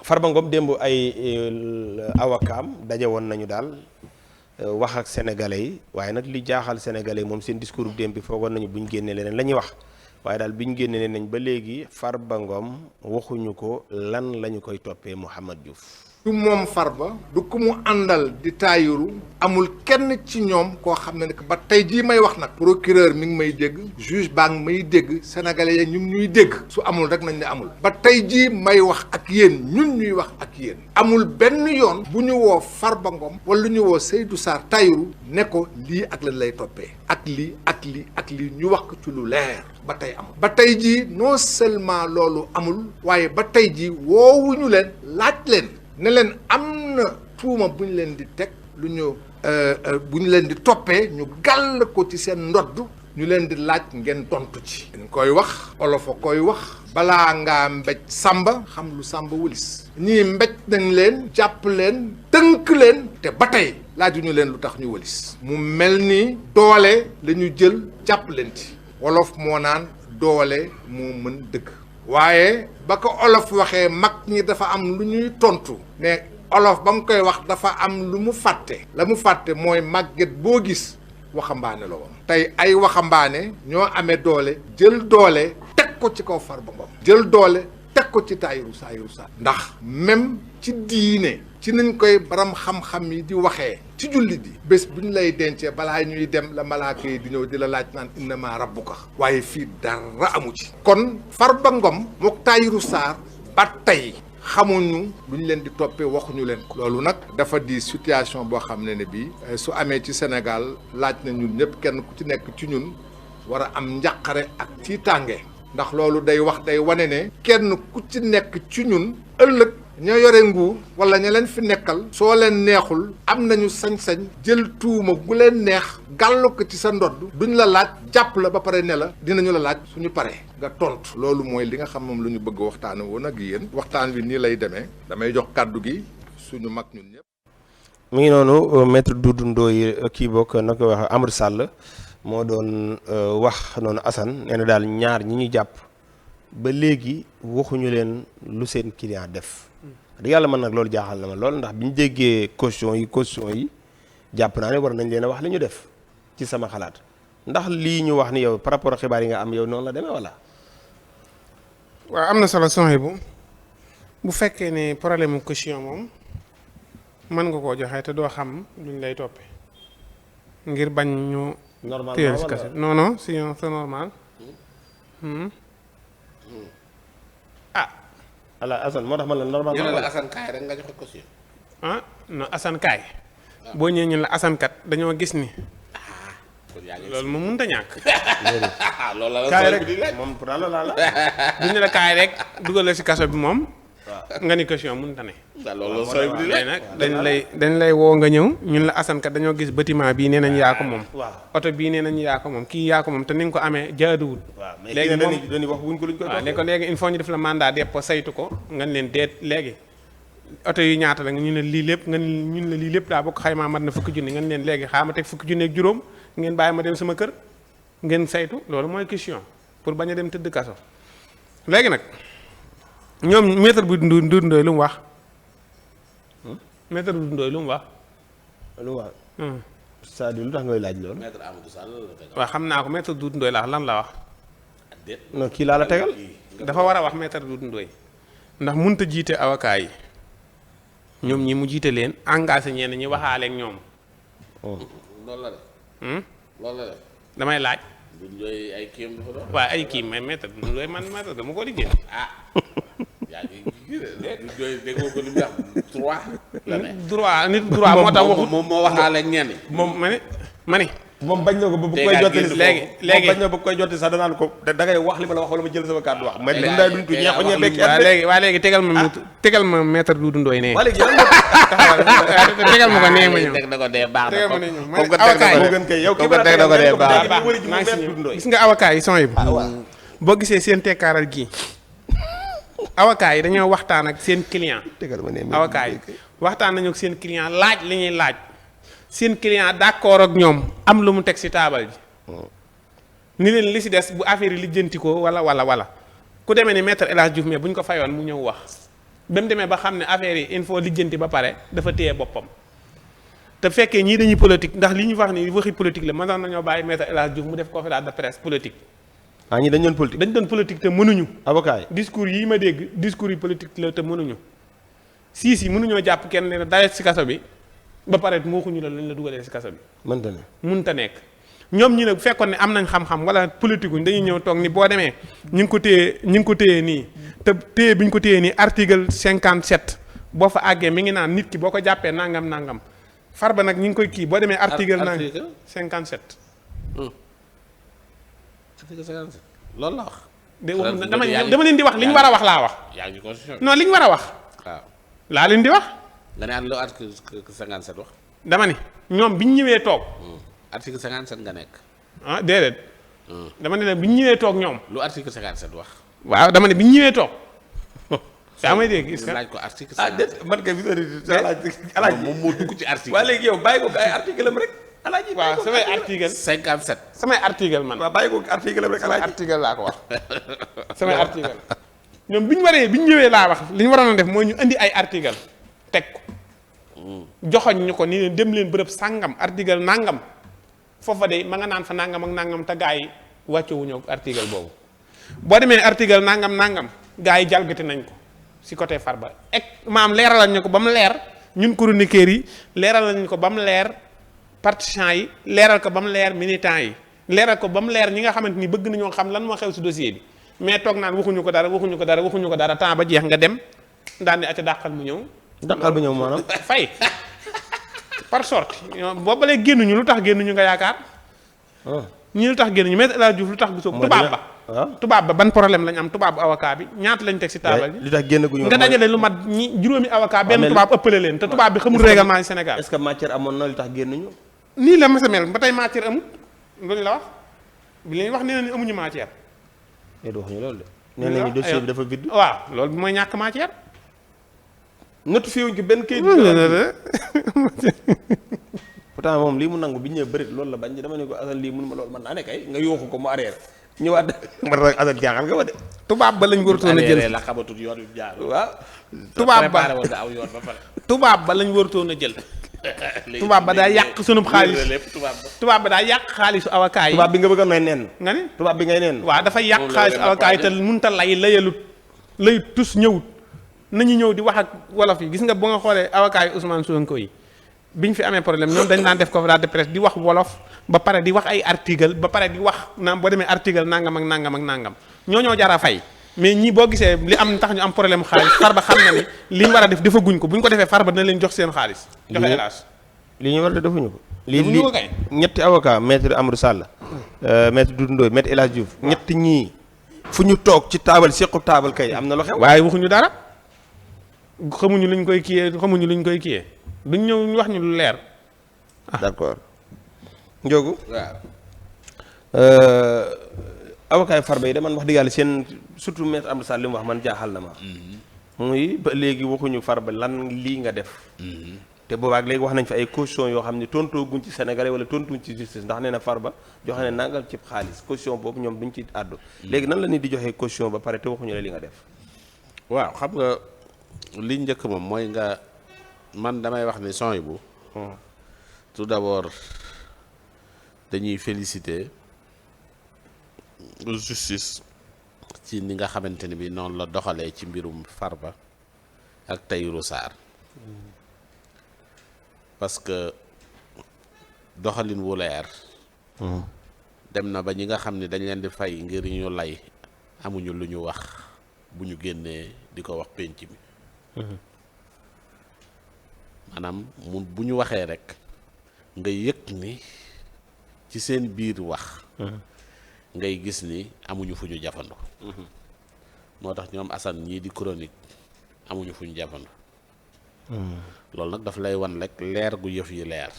Farba Ngom démb ay awakaam daje woon nañu daal wax ak sénégalais yi waaye nag li jaaxal sénégalais yi moom seen discours bu démb bi foogoon nañu bu ñu génnee leneen la ñuy wax waaye daal bi ñu génnee nañ ba léegi Farba Ngom waxuñu ko lan la ñu koy toppee Mouhamed Diouf. du moom Farba du ku mu àndal di taayuru amul kenn ci ñoom koo xam ne ba tey jii may wax nag procureur mi ngi may dégg juge baa ngi may dégg sénégalais yi ñu ngi ñuy dégg su amul rek nañ ne amul ba tey jii may wax ak yéen ñun ñuy wax ak yéen amul benn yoon bu ñu woo Farba Ngom wala lu ñu woo Seydou Sarr taayuru ne ko lii ak lan lay toppee ak lii ak lii ak lii ñu wax ko ci lu leer ba tey amul ba tey jii non seulement loolu amul waaye ba tey jii woowuñu leen laaj leen ne leen am na tuuma bu ñu leen di teg lu ñu bu ñu leen di toppee ñu gàll ko ci seen ndodd ñu leen di laaj ngeen tontu ci. dañ koy wax olof a koy wax balaa ngaa mbéj sàmba xam lu sàmba wulis ñii mbéj nañ leen jàpp leen tënk leen te ba tey laajuñu leen lu tax ñu wëlis mu mel ni doole la ñu jël jàpp leen ci wolof moo naan doole moo mën dëgg. waaye ba ko olof waxee mag ñi dafa am lu ñuy tontu ne olof ba mu koy wax dafa am lu mu fàtte la mu fàtte mooy màgget boo gis waxambaane la woon tey ay waxambaane ñoo amee doole jël doole teg ko ci kaw Farba Ngom jël doole teg ko ci Tahirou Sarr ndax même ci diine ci nañ koy baram xam-xam yi di waxee ci jullit yi bés bu ñu lay dencee balaa ñuy dem la malaaka yi di ñëw di la laaj naan innama rabbuka waaye fii dara amu ci kon Farba Ngom mook Tahirou Sarr ba tey xamuñu lu ñu leen di toppee waxuñu leen ko loolu nag dafa di situation boo xam ne bii su amee ci Sénégal laaj na ñun ñëpp kenn ku ci nekk ci ñun war a am njàqare ak tiitaange ndax loolu day wax day wane ne kenn ku ci nekk ci ñun ëllëg ñoo yore nguur wala ña leen fi nekkal soo leen neexul am nañu sañ-sañ jël tuuma gu leen neex gàll ko ci sa ndodd duñ la laaj jàpp la ba pare ne la dinañu la laaj suñu paree nga tontu loolu mooy li nga xam moom lu ñu bëgg waxtaan woon ak yéen waxtaan wi nii lay demee damay jox kàddu gi suñu mag ñun ñëpp. mi ngi noonu maître Doudou Ndoye kii bokk na ko wax Amadou Sall moo doon wax noonu Assane nee na daal ñaar ñi ñu jàpp ba léegi waxuñu leen lu seen client def. di yàlla man nag loolu jaaxal na ma lool ndax bi ñu déggee caution yi jàpp naa ne war nañ leen a wax li ñu def ci sama xalaat ndax lii ñu wax ni yow par rapport ak xibaar yi nga am yow noonu la demee wala. waaw am na solo soxna bu fekkee ne problème mu caution moom mën nga koo joxe te doo xam luñ lay toppee ngir bañ ñu. normal téye si kase non sinon c'est normal. ala Assane moo tax ma la normal. ñu ne la Assane kaay rek nga joxe caution. non Assane kaay. boo ñëwee ñu la Assane kat dañoo gis ni. loolu moom mënut a ñàkk. loolu la kaay la rek di laaj moom pour la la. bu ñu la kaay rek dugal la si kaso bi moom. nga ni caution mënut a ne. loolu la sooy di laaj nag dañ lay woo nga ñëw ñun la Assane kat dañoo gis bâtiment bii nee nañ yaa ko moom. waaw oto bii nee nañ yaa ko moom kii yaa ko moom te ni nga ko amee jaaduwul. waaw mais léegi moom dañuy wax buñ ko luñ koy waaw ne ko léegi il faut ñu def la mandat dépôt saytu ko nga leen deet léegi oto yi ñaata la ñu ne lii lépp nga ñun la lii lépp daa bokk xaymaa mat na fukki junni nga leen léegi xaaral ma teg fukki junni ak juróom ngeen bàyyi ma dem sama kër ngeen saytu loolu mooy question pour bañ a dem tëdd kaso. léegi nag ñoom maître bu Doudou Ndoye lu mu wax maître bu Doudou Ndoye lu mu wax. lu wax. c'est-à-dire lu tax ngay laaj loolu. maître Amadou Sall la tegal. waaw xam naa ko maître Doudou Ndoye la lan la wax. non kii laa la tegal. dafa war a wax maître Doudou Ndoye ndax mënut a jiite avocat yi ñoom ñi mu jiite leen engagé ñenn ñi waxaale ak ñoom. loolu la de. loolu la de. damay laaj. du Ndoye ay kii am dafa doon. waaye ay kii mais maître Doudou Ndoye man maître dama ko liggéey. yaa ngi kii de du Ndoye déggoo ko li mu wax droit la ne. droit nit droit moo tax waxut moom moo waxaale ak ñenn. moom ma ne moom bañ na ko ba bu koy jottali léegi bañ na ba koy jottali sax danaan ko da ngay wax li ma la wax wala ma jël sama kàddu wax. mais dañ daay duñ tu ñeex ñe bekk waa léegi tegal ma maître Doudou Ndoye ne waa léegi tegal ma ko nee ma ñëw teg na ko dee baax na tegal ma ne ñëw comme que teg na ko moo gën kay yow comme que teg na ko dee baax gis nga avocat yi son yi boo gisee seen tekkaaral gii avocat yi dañoo waxtaan ak seen client avocat yi waxtaan nañu ak seen client laaj li ñuy laaj seen client d'accord ak ñoom am lu mu teg ci taabal ji ni leen li ci des bu affaire yi lijjanti ko wala ku demee ni maître El Hadj Diouf mais bu ñu ko fayoon mu ñëw wax ba mu demee ba xam ne affaire yi il faut lijjanti ba pare dafa téye boppam te fekkee ñii dañuy politique ndax li ñu wax ni waxi politique la mënoon nañoo bàyyi maître El Hadji Diouf mu def conférence de presse politique. ñi dañ doon politique. dañ doon politique te mënuñu. avocat yi discours yi ma dégg discours yi politique la te mënuñu. siis yi mënuñoo jàpp kenn ne daye si kaso bi ba pare moo xuñu la lañ la dugalee si kaso bi. mënta nekk. ñoom ñi nag bu fekkoon ne am nañ xam-xam wala politique uñ dañuy ñëw toog ni boo demee ñu ngi ko téye nii te téye bi ñu ko téye nii article 57 boo fa àggee mi ngi naan nit ki boo ko jàppee nangam Farba nag ñu ngi koy kii boo demee article 57 article 57 loolu la wax. dama leen di wax li ñu war a wax laa wax. yaa ngi constitution. non li ñu war a wax. waaw laa leen di wax. nga ne lu article 57 wax. dama ni ñoom bi ñu ñëwee toog. article 57 nga nekk. ah déedéet. dama ne bi ñu ñëwee toog ñoom. lu article 57 wax. waaw dama ne bi ñu ñëwee toog. yaa may dégg gis nga laaj ko article 57. déet man kay bi alaaji moom moo dugg ci article. waa léegi yow bàyyi ko ay article am rek. alaaji waaw samay article 57. samay article man. waaw bàyyi ko article am rek samay alaaji. article laa ko wax. samay article ñoom bi ñu ñëwee laa wax li ñu waroon a def mooy ñu indi ay article teg ko. joxoñ ñu ko ni leen dem leen bërëb sàngam article nangam foofa de ma nga naan fa nangam ak nangam te gaa yi wàccewuñu article boobu. boo demee article nangam gaa yi jalgati nañ ko si côté Farba maam leeralal ñu ko ba mu leer ñun chroniqueurs yi leeral nañ ko ba mu leer partisans yi leeral ko ba mu leer militants yi leeral ko ba mu leer ñi nga xamante ni bëgg nañoo xam lan moo xew si dossier bi mais toog naan waxuñu ko dara temps ba jeex nga dem daan di acca dàqal mu ñëw. daqal ba ñëw maanaam. fay par sorte boobu léegi génnuñu lu tax génnuñu nga yaakaar. ñii lu tax génnuñu mais El Hadji Diouf lu tax gisoo tubaab ba ban problème lañ am tubaab avocat bi ñaata lañ teg si taabal ji. li tax génn gu ñu nga dajale lu mat juróomi avocat benn tubaab ëppale leen te tubaab bi xamul règlement yi Sénégal. est-ce que matière amoon na li tax génnuñu. nii la mës a mel ba tey matière amul loolu la wax bi leen wax nee na ni amuñu matière. déedéet waxuñu loolu de. nee nañu dossier bi dafa vide. waaw loolu mooy ñàkk matière. notifié wuñ ko benn kayit. pourtant moom lii mu nangu bi ñëwee bëri loolu la bañ dama ne ko Assane lii mun ma loolu man naa ne kay nga yooxu ko mu arrière ñëwaat man rek Assane jaaxal nga ma de. tubaab ba lañ warutoon a jël la xamatut yoon wi jaar. waaw. tubaab ba préparé woon nga aw yoon ba pare. tubaab ba lañ warutoon a jël. tubaab ba daa yàq sunub xaalis tubaab ba daa yàq xaalisu avocat yi. tubaab bi nga bëgg a nooy nen. nga ni tubaab bi ngay nen. waaw dafa yàq xaalisu avocat yi te mënut a layalut tus ñëwut nañu ñëw di wax ak wolof yi gis nga ba nga xoolee avocat yi Ousmane Sonko yi biñ fi amee problème ñoom dañ daan def conférence de presse di wax wolof ba pare di wax ay article ba pare di wax naam boo demee article nangam ak nangam ñoo jara fay mais ñii boo gisee li am tax ñu am problème xaalis Farba xam na ni li ñu war a def defaguñ ko bu ñu ko defee Farba dina leen jox seen xaalis. joxe hélas li ñu war a defuñu ko. defuñu ko kay ñetti avocat maître Amadou Sall. maître Doudou Ndoye maître El Hadji Diouf ñetti ñii fu ñu toog ci taabal sequ taabal kay am na lu xew. waaye waxuñu dara xamuñu luñ koy kiyee duñ ñëw ñu wax ñu lu leer. d'accord Ndiogou. waaw. avocat yi Farba yi de man wax dëgg yàlla seen surtout maître Amadou Sall li mu wax man jaaxal na ma. muy ba léegi waxuñu Farba lan lii nga def. te boobaak léegi wax nañ fi ay caution yoo xam ne tontoo guñ ci Sénégalais wala tontuñ ci justice ndax nee na Farba joxe ne nangam ci xaalis caution boobu ñoom duñ ci àddu. léegi nan la nit di joxe caution ba pare te waxuñu la li nga def. waaw xam nga li njëkk moom mooy nga man damay wax ni son bu tout d'abord dañuy féliciter justice ci ni nga xamante ni bi noonu la doxalee ci mbirum Farba ak Tahirou Sarr parce que doxalin wu leer dem na ba ñi nga xam ne dañ leen di fay ngir ñu lay amuñu lu ñu wax bu ñu génnee di ko wax penc mi maanaam mun bu ñu waxee rek nga yëg ni ci seen biir wax ngay gis ni amuñu fu ñu jafandu moo tax ñoom Assane ñii di chronique amuñu fu ñu jafandu loolu nag daf lay wan rek leer gu yëf yi leer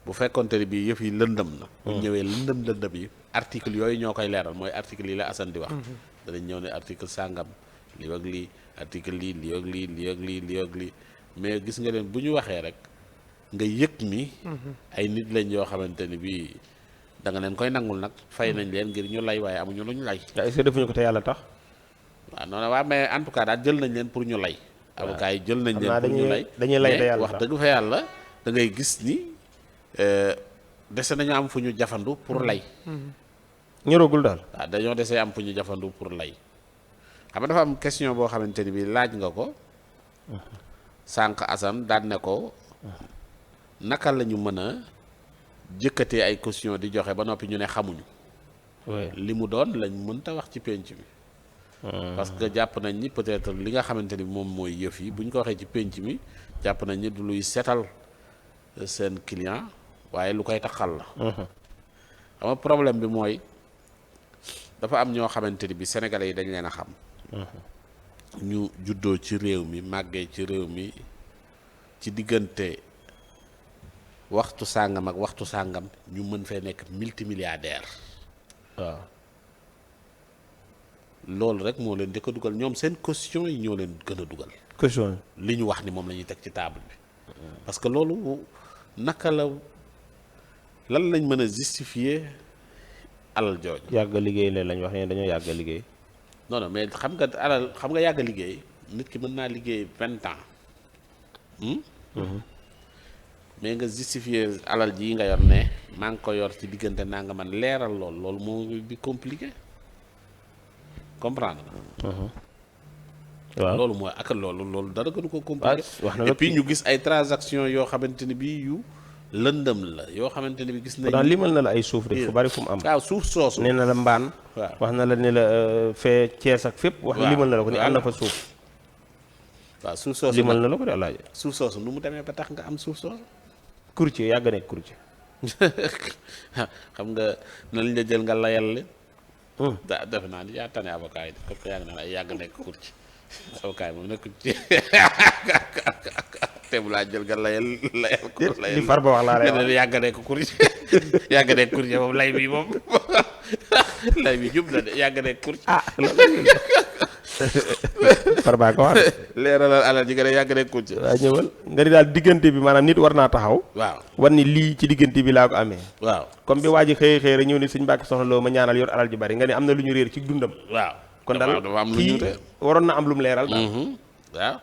bu fekkonte ni bii yëf yi lëndëm na bu ñëwee lëndëm yi article yooyu ñoo koy leeral mooy article yi la Assane di wax danañ ñëw ne article sàngam lii ak lii article lii lii ak lii lii ak lii lii ak lii mais gis nga leen bu ñu waxee rek nga yëg ni ay nit lañ yoo xamante ni bii da nga leen koy nangul nag fay nañ leen ngir ñu lay waaye amuñu lu ñu lay. est-ce que defuñu ko te yàlla tax. waaw non waaw mais en tout cas daal jël nañ leen pour ñu lay. avocats yi jël nañ leen pour ñu lay. dañuy lay da yàlla wax dëgg fa yàlla da ngay gis ni dese nañu am fu ñu jafandu pour lay. ñoragul daal. waaw dañoo desee am fu ñu jafandu pour lay xam nga dafa am question boo xamante ni bi laaj nga ko sànq Assane daan ne ko naka la ñu mën a jëkkatee ay caution di joxe ba noppi ñu ne xamuñu. li mu doon lañ mënta wax ci penc mi. parce que jàpp nañ ni peut-être li nga xamante ni moom mooy yëf yi bu ñu ko waxee ci penc mi jàpp nañ ni du luy setal seen client waaye lu koy taxal la. xam nga problème bi mooy dafa am ñoo xamante ni bi sénégalais yi dañ leen a xam. ñu juddoo ci réew mi màggee ci réew mi ci diggante waxtu sàngam ak waxtu sàngam ñu mën fee nekk multimilliardaire. waaw loolu rek moo leen di ko dugal ñoom seen caution yi ñoo leen gën a dugal. caution li ñu wax ni moom la ñuy teg ci table bi. parce que loolu naka la lan lañ mën a justifier alal jooju. yàgg liggéey leen lañ wax ne dañoo yàgg liggéey. non non mais xam nga alal xam nga yàgg liggéey nit ki mën naa liggéey 20 ans. mais nga justifier alal ji nga yor ne maa ngi ko yor ci diggante naa nga man leeral loolu moo di compliqué comprendre waaw loolu mooy ak loolu dara gënu ko compliqué. wax na et puis ñu gis ay transactions yoo xamante ni bii yu lëndëm la yoo xamante ni bi gis nañ. daal limal na la ay suuf rek fu bari fu mu am. waaw suuf soosu. nee na la mbaan. waaw wax na la ne la fee Cees ak fépp. wax limal na la ko ni am na fa suuf. waaw suuf soosu limal na la ko de alaaji. suuf soosu nu mu demee ba tax nga am suuf soosu. courtier yàgg nekk courtier. xam nga nan la jël nga layal leen. defe naa ni yaa tane avocat yi parce que yaa ngi naan ay yàgg nekk courtier avocat yi moom nekk courtier te bu laa jël nga layal ko. li far ba wax laa lay wax yàgg nekk courtier yàgg nekk courtier moom lay bi moom lay bi jub na de yàgg nekk courtier. far baa ko wax leeralal alal ji nga ne yàgg nekk courtier. waaw ñëwal nga ni daal diggante bi maanaam nit war naa taxaw. waaw war ni lii ci diggante bi laa ko amee. waaw comme bi waa ji xëy rek ñëw ni suñ Mbàkke soxna loo ma ñaanal yor alal ji bari nga ni am na lu ñu réer ci dundam. waaw kon daal dafa am lu ñu kii waroon na am lu mu leeral daal. waaw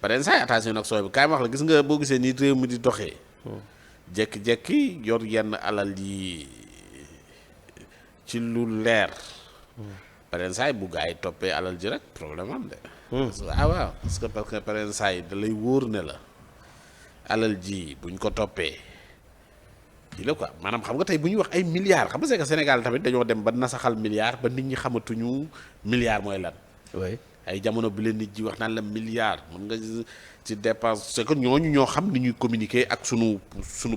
pare saa attention nag sooy bi kaay ma wax la gis nga boo gisee nii réew mi di doxee. jekki-jekki yor yenn alal yi ci lu leer. pare saa yi bu gaa yi toppee alal ji rek problème am de. waaw parce que pare saa yi da lay wóor ne la alal ji buñ ko toppee di la quoi maanaam xam nga tey bu ñuy wax ay milliards xam nga c'est que Sénégal tamit dañoo dem ba nasaxal milliards ba nit ñi xamatuñu milliards mooy lan. oui ay jamono bi leen nit ji wax naan la milliards mën nga ci dépense c'est que ñooñu ñoo xam ni ñuy communiquer ak sunu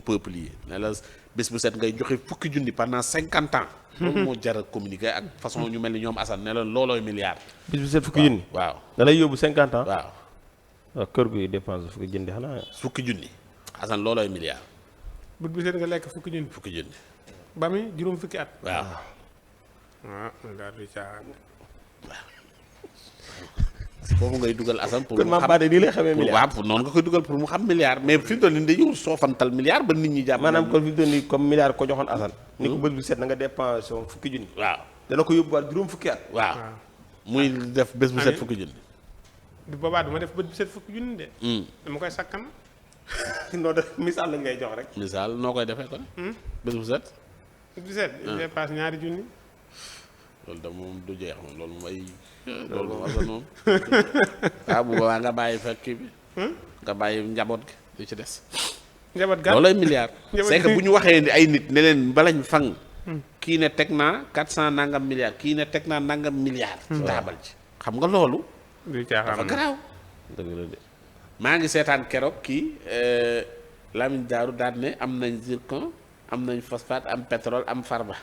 peuple yi ne la bés bu set ngay joxe fukki junni pendant 50 ans. loolu moo jar a communiquer ak façon ñu mel ni ñoom Assane ne la loolooy milliards. bis bu set fukki junni. waaw da lay yóbbu 50 ans. waaw. waaw kër gi dépense fukki junni xanaa. fukki junni Assane loolooy milliards. bët bu seet nga lekk fukki junni. fukki junni. ba mi juróom fukki at. waaw. daal di caaxaan. foofu ngay dugal Assane pour kon mu maam xam Bade nii lay xamee milliard. waaw noonu nga koy dugal pour mu xam milliard mais fi mu toll nii dañu soofantal milliard ba nit ñi jàpp. maanaam kon fi mu toll nii comme milliard ko joxoon Assane. ni ko bët bu set na nga dépensé woon fukki junni. waaw dana ko yóbbuwaat juróom fukki at. waaw. muy def bés bu set fukki junni. du boobaa du ma def bët bu set fukki junni de. dama koy sakkan. non de misaal lañ ngay jox rek. misaal noo koy defee kon. bés bu set. bët bu set. dépasse ñaari junni. loolu da moom du jeex moom loolu moom ay. loolu moom Assane moom. ah bu boobaa nga bàyyi fekk kii bi. nga bàyyi njaboot gi li ci des. njaboot gàtt loolay milliard. c'est que bu ñu waxee ni ay nit ne leen balañ fang. kii ne teg naa 400 nangam milliards kii ne teg naa nangam milliards. ci taabal ji xam nga loolu. du caaxaan dafa garaaw. dëgg la de. maa ngi seetaan keroog kii Lamine Daaru daan ne am nañ zircon am nañ phosphate am pétrole am farba.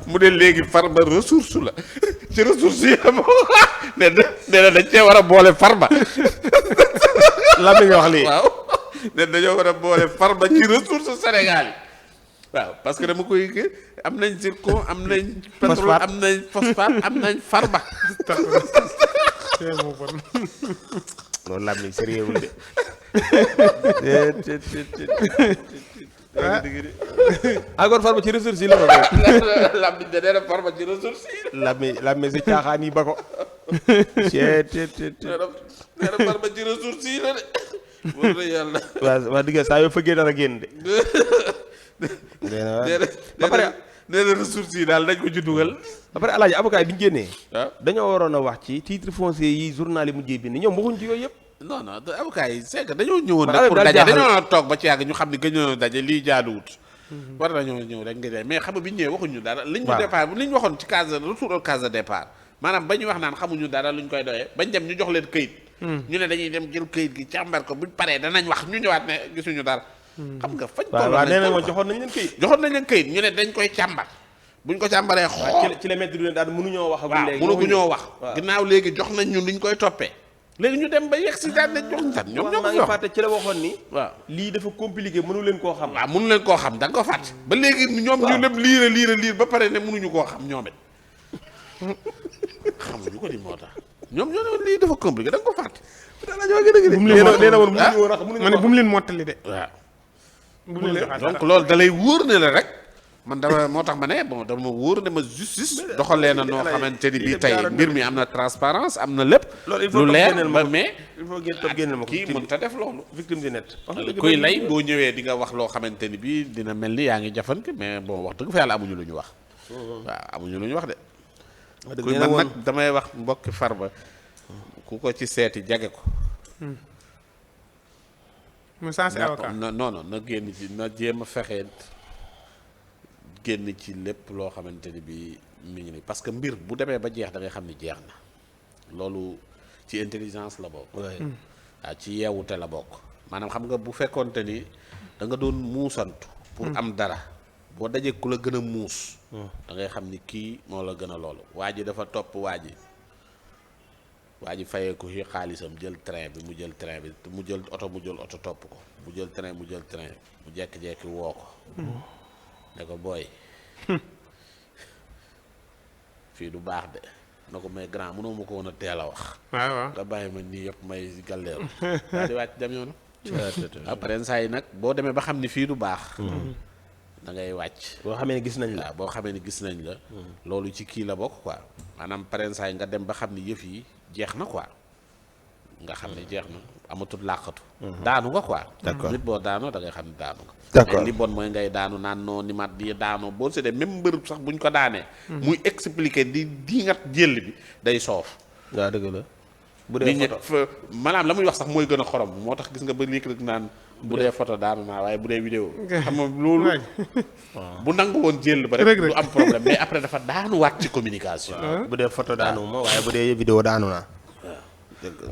mu ne léegi farba ressource la ci ressource yi ne na dañ cee war a boole farba. lan la nga wax lii. waaw ne dañoo war a boole farba ci ressource Sénégal yi waaw parce que dama koy am nañ zircon am nañ pétrole am nañ phosphate am nañ farba. loolu laaj nañ sérieux wul de. encore farba ci ressources yi la ko def. làmmiñ de nee na farba ci ressources yi. làmmiñ si caaxaan yi ba ko. nee na farba ci ressources yi la de. wóor na yàlla. waa digga saa yoo fëggee dara génn de. ba pare nee na ressources yi daal dañ ko ci dugal. ba pare alaaji avocat yi bi ñu génnee. waaw dañoo waroon a wax ci titre foncier yi journal yi mujjee bi ni ñoom waxuñ ci yooyu yëpp. non non avocat yi c'est que dañoo ñëwoon Wala rek pour daal daje jaaxal. dañoo toog ba ci yàgg ñu xam ne gëñoo daje lii jaaduwut. war nañoo ñëw rek nga mais xam nga bi ñu ñëwee waxuñu dara. liñ ñu waaw. départ liñ waxoon ci case retour au case de départ maanaam ba ñu wax naan xamuñu dara luñ koy doyee bañ dem ñu jox leen këyit. ñu ne dañuy dem jël këyit gi càmbar ko buñ paree danañ wax ñu ñëwaat ne gisuñu dara. xam nga fañ waaw tolloon waaw nañ nee na toll moom fa. joxoon nañ leen këyit. joxoon nañ leen këyit ñu ne dañ koy càmbar buñ ko càmbaree xool ci la métti du leen daal mënuñoo wax. waaw mënu ñoo wax ginnaaw léegi jox nañ ñu liñ koy toppee léegi ñu dem ba yegg si daan nañ jox ñu tan ñoom ñoo ko maa ngi jox fàtte ci la waxoon ni. waaw lii dafa compliqué mënu leen koo xam. waaw mënu leen koo xam da nga ko fàtte ba léegi ñoom ñu dem liir ba pare ne mënuñu koo xam ñoom it xamuñu ko di moo tax ñoom ñoo ne lii dafa compliqué da nga ko fàtte bu mu leen nee na woon mottali mënuñu woon a xam ma ne bu mu leen mottali de. waaw bu mu leen joxaat donc dara. loolu da lay wóor ne la rek man dama moo tax ma ne bon dama wóor ne ma justice doxalee na noo xamante ni bii tey mbir mi am na transparence am na lépp loolu il faut lu que leer génneel ba ma ko. mais il faut ngeen toog génneel ma ko. kii mën ta def loolu victime du net. kuy lay boo ñëwee di nga wax loo xamante ni bii dina mel ni yaa ngi jafanke mais bon wax dëgg fa yàlla amuñu lu ñu wax waaw amuñu lu ñu wax de kuy man nag damay wax mbokki Farba ku ko ci seeti jage ko mu sensé avocat. non non na génn ci na jéem a fexe génn ci lépp loo xamante ni bii mi ngi nii parce que mbir bu demee ba jeex da ngay xam ni jeex na loolu ci intelligence la bokk waaw ci yeewute la bokk maanaam xam nga bu fekkoonte ni da nga doon muusantu pour am dara boo dajee ku la gën a muus da ngay xam ni kii moo la gën a loolu waa ji dafa topp waa ji fayee ko ci xaalisam jël train bi mu jël train bi mu jël oto topp ko mu jël train mu jekki-jekki woo ko ne ko booy fii du baax de na ko mais grand mënoo ma ko woon a teel a wax waaw waaw. nga bàyyi ma nii yëpp may galleeru daal di wàcc dem yoonu après saa yi nag boo demee ba xam ni fii du baax da ngay wàcc boo xamee ne gis nañ la. waaw boo xamee ni gis nañ la loolu ci kii la bokk quoi maanaam parensaay nga dem ba xam ni yëf yi jeex na quoi nga xam ne jeex na amatul làqatu daanu nga quoi D'accord. nit boo daanoo da ngay xam ne daanu nga D'accord. mais li bon mooy ngay daanu naan noo ni mat di daanoo boo seetee même mbër sax buñ ko daanee muy expliquer di ngat jël bi day soof waaw dëgg la. bu nit ñi dee photo maanaam la muy wax sax mooy gën a xorom moo tax gis nga ba léegi rek naan bu dee photo daanu naa waaye bu dee vidéo xam nga loolu bu nangu woon jël ba rek du am problème mais après dafa daanuwaat ci communication bu dee photo daanu ma waaye bu dee vidéo daanu naa. dëgg